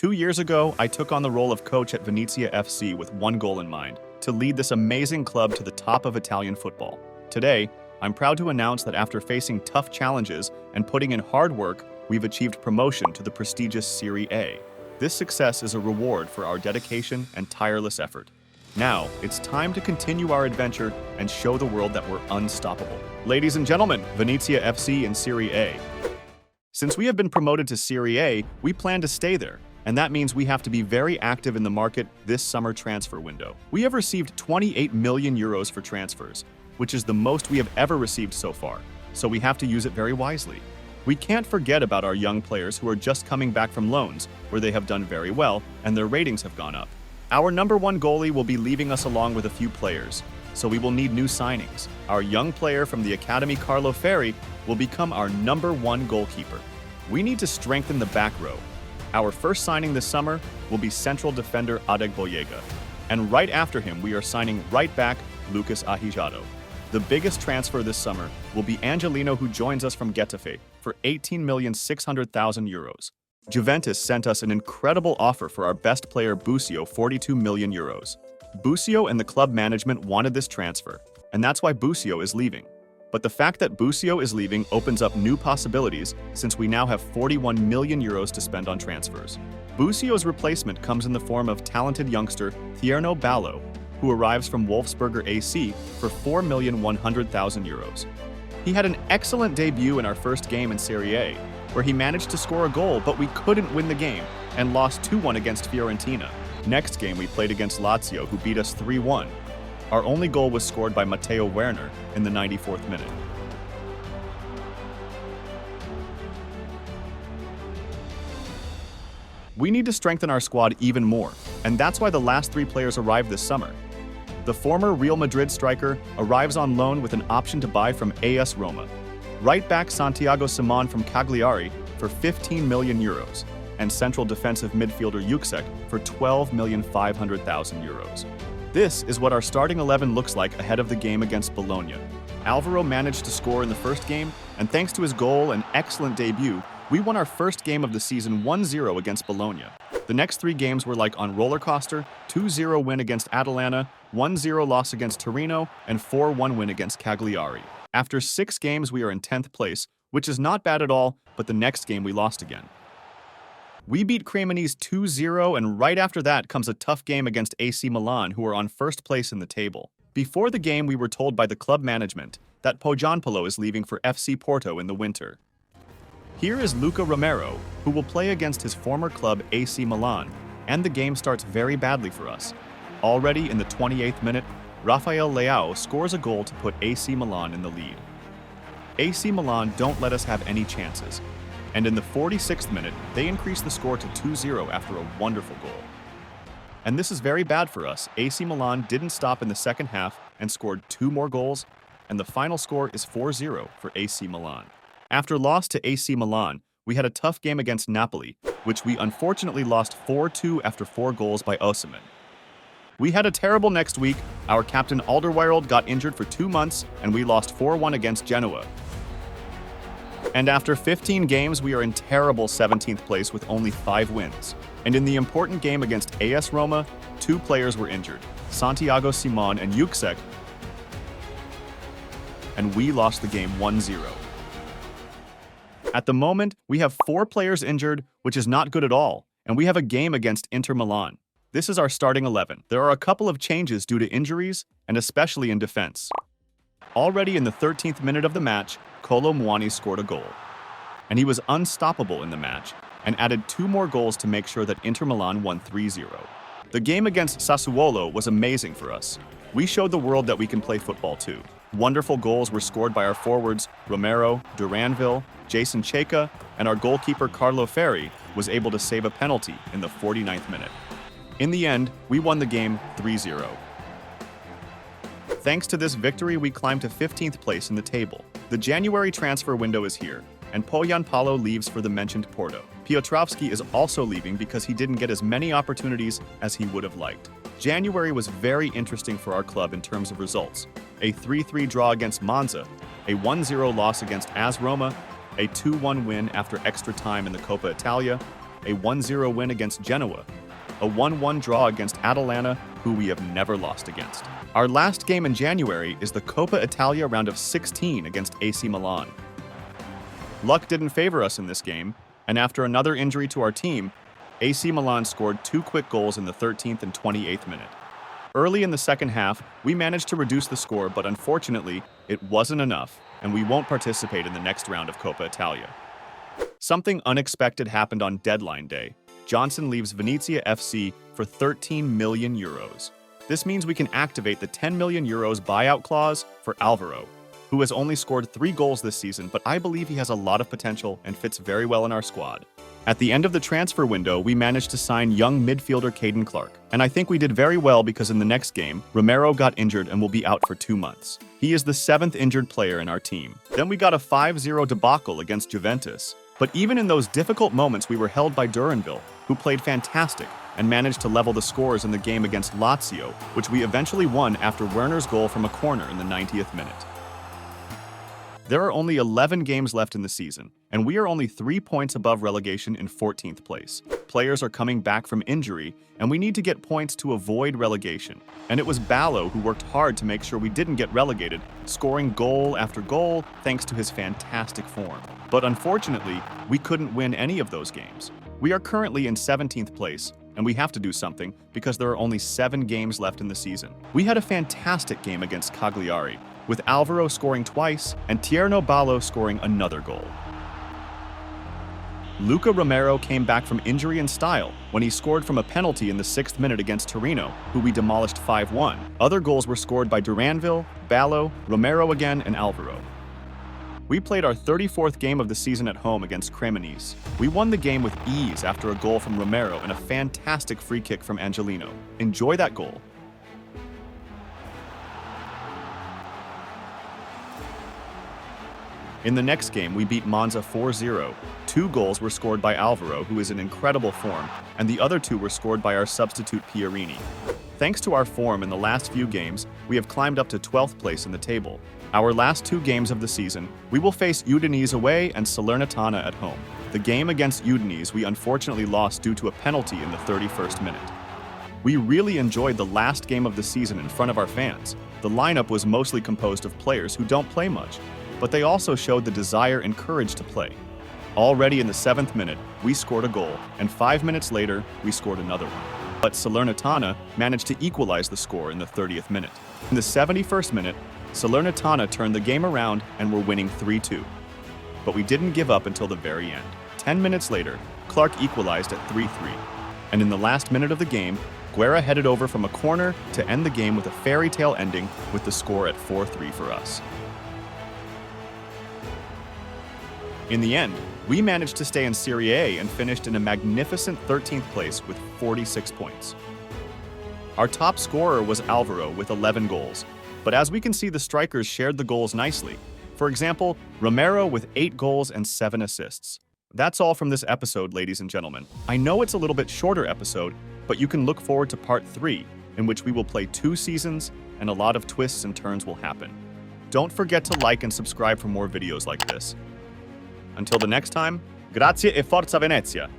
2 years ago, I took on the role of coach at Venezia FC with one goal in mind: to lead this amazing club to the top of Italian football. Today, I'm proud to announce that after facing tough challenges and putting in hard work, we've achieved promotion to the prestigious Serie A. This success is a reward for our dedication and tireless effort. Now, it's time to continue our adventure and show the world that we're unstoppable. Ladies and gentlemen, Venezia FC in Serie A. Since we have been promoted to Serie A, we plan to stay there, and that means we have to be very active in the market this summer transfer window. We have received 28 million euros for transfers, which is the most we have ever received so far, so we have to use it very wisely. We can't forget about our young players who are just coming back from loans, where they have done very well and their ratings have gone up. Our number one goalie will be leaving us along with a few players, so we will need new signings. Our young player from the academy, Carlo Ferri, will become our number one goalkeeper. We need to strengthen the back row. Our first signing this summer will be central defender Adegboyega, and right after him we are signing right back Lucas Ahijado. The biggest transfer this summer will be Angelino, who joins us from Getafe for 18,600,000 euros. Juventus sent us an incredible offer for our best player Busio, 42 million euros. Busio and the club management wanted this transfer, and that's why Busio is leaving. But the fact that Busio is leaving opens up new possibilities, since we now have 41 million euros to spend on transfers. Busio's replacement comes in the form of talented youngster Thierno Ballo, who arrives from Wolfsberger AC for 4,100,000 euros. He had an excellent debut in our first game in Serie A, where he managed to score a goal, but we couldn't win the game and lost 2-1 against Fiorentina. Next game we played against Lazio, who beat us 3-1. Our only goal was scored by Matteo Werner in the 94th minute. We need to strengthen our squad even more, and that's why the last three players arrived this summer. The former Real Madrid striker arrives on loan with an option to buy from AS Roma. Right back Santiago Simon from Cagliari for 15 million euros, and central defensive midfielder Yuksek for 12,500,000 euros. This is what our starting 11 looks like ahead of the game against Bologna. Alvaro managed to score in the first game, and thanks to his goal and excellent debut, we won our first game of the season 1-0 against Bologna. The next three games were like on roller coaster: 2-0 win against Atalanta, 1-0 loss against Torino, and 4-1 win against Cagliari. After 6 games, we are in 10th place, which is not bad at all, but the next game we lost again. We beat Cremonese 2-0, and right after that comes a tough game against AC Milan, who are on first place in the table. Before the game, we were told by the club management that Pogianpolo is leaving for FC Porto in the winter. Here is Luca Romero, who will play against his former club AC Milan, and the game starts very badly for us. Already in the 28th minute, Rafael Leao scores a goal to put AC Milan in the lead. AC Milan don't let us have any chances, and in the 46th minute, they increase the score to 2-0 after a wonderful goal. And this is very bad for us. AC Milan didn't stop in the second half and scored 2 more goals, and the final score is 4-0 for AC Milan. After loss to AC Milan, we had a tough game against Napoli, which we unfortunately lost 4-2 after 4 goals by Osimhen. We had a terrible next week. Our captain Alderweireld got injured for 2 months, and we lost 4-1 against Genoa. And after 15 games, we are in terrible 17th place with only 5 wins. And in the important game against AS Roma, 2 players were injured, Santiago Simon and Yuksek, and we lost the game 1-0. At the moment, we have 4 players injured, which is not good at all, and we have a game against Inter Milan. This is our starting 11. There are a couple of changes due to injuries, and especially in defense. Already in the 13th minute of the match, Kolo Muani scored a goal. And he was unstoppable in the match, and added 2 more goals to make sure that Inter Milan won 3-0. The game against Sassuolo was amazing for us. We showed the world that we can play football too. Wonderful goals were scored by our forwards Romero, Duranville, Jason Cheka, and our goalkeeper Carlo Ferri was able to save a penalty in the 49th minute. In the end, we won the game 3-0. Thanks to this victory, we climbed to 15th place in the table. The January transfer window is here, and Pogianpolo leaves for the mentioned Porto. Piotrowski is also leaving because he didn't get as many opportunities as he would have liked. January was very interesting for our club in terms of results. A 3-3 draw against Monza, a 1-0 loss against AS Roma, a 2-1 win after extra time in the Coppa Italia, a 1-0 win against Genoa, a 1-1 draw against Atalanta, who we have never lost against. Our last game in January is the Coppa Italia round of 16 against AC Milan. Luck didn't favor us in this game, and after another injury to our team, AC Milan scored 2 quick goals in the 13th and 28th minute. Early in the second half, we managed to reduce the score, but unfortunately, it wasn't enough, and we won't participate in the next round of Coppa Italia. Something unexpected happened on deadline day. Johnson leaves Venezia FC for 13 million euros. This means we can activate the 10 million euros buyout clause for Alvaro, who has only scored 3 goals this season, but I believe he has a lot of potential and fits very well in our squad. At the end of the transfer window, we managed to sign young midfielder Caden Clark, and I think we did very well because in the next game, Romero got injured and will be out for 2 months. He is the 7th injured player in our team. Then we got a 5-0 debacle against Juventus. But even in those difficult moments, we were held by Duranville, who played fantastic and managed to level the scores in the game against Lazio, which we eventually won after Werner's goal from a corner in the 90th minute. There are only 11 games left in the season, and we are only 3 points above relegation in 14th place. Players are coming back from injury, and we need to get points to avoid relegation. And it was Ballo who worked hard to make sure we didn't get relegated, scoring goal after goal thanks to his fantastic form. But unfortunately, we couldn't win any of those games. We are currently in 17th place, and we have to do something because there are only 7 games left in the season. We had a fantastic game against Cagliari, with Alvaro scoring twice and Tierno Ballo scoring another goal. Luca Romero came back from injury in style when he scored from a penalty in the 6th minute against Torino, who we demolished 5-1. Other goals were scored by Duranville, Ballo, Romero again, and Alvaro. We played our 34th game of the season at home against Cremonese. We won the game with ease after a goal from Romero and a fantastic free kick from Angelino. Enjoy that goal. In the next game, we beat Monza 4-0. 2 goals were scored by Alvaro, who is in incredible form, and the other 2 were scored by our substitute Pierini. Thanks to our form in the last few games, we have climbed up to 12th place in the table. Our last 2 games of the season, we will face Udinese away and Salernitana at home. The game against Udinese we unfortunately lost due to a penalty in the 31st minute. We really enjoyed the last game of the season in front of our fans. The lineup was mostly composed of players who don't play much, but they also showed the desire and courage to play. Already in the 7th minute, we scored a goal, and 5 minutes later, we scored another one. But Salernitana managed to equalize the score in the 30th minute. In the 71st minute, Salernitana turned the game around and were winning 3-2. But we didn't give up until the very end. 10 minutes later, Clark equalized at 3-3. And in the last minute of the game, Guerra headed over from a corner to end the game with a fairy tale ending with the score at 4-3 for us. In the end, we managed to stay in Serie A and finished in a magnificent 13th place with 46 points. Our top scorer was Alvaro with 11 goals, but as we can see, the strikers shared the goals nicely. For example, Romero with 8 goals and 7 assists. That's all from this episode, ladies and gentlemen. I know it's a little bit shorter episode, but you can look forward to part 3, in which we will play 2 seasons and a lot of twists and turns will happen. Don't forget to like and subscribe for more videos like this. Until the next time, grazie e Forza Venezia!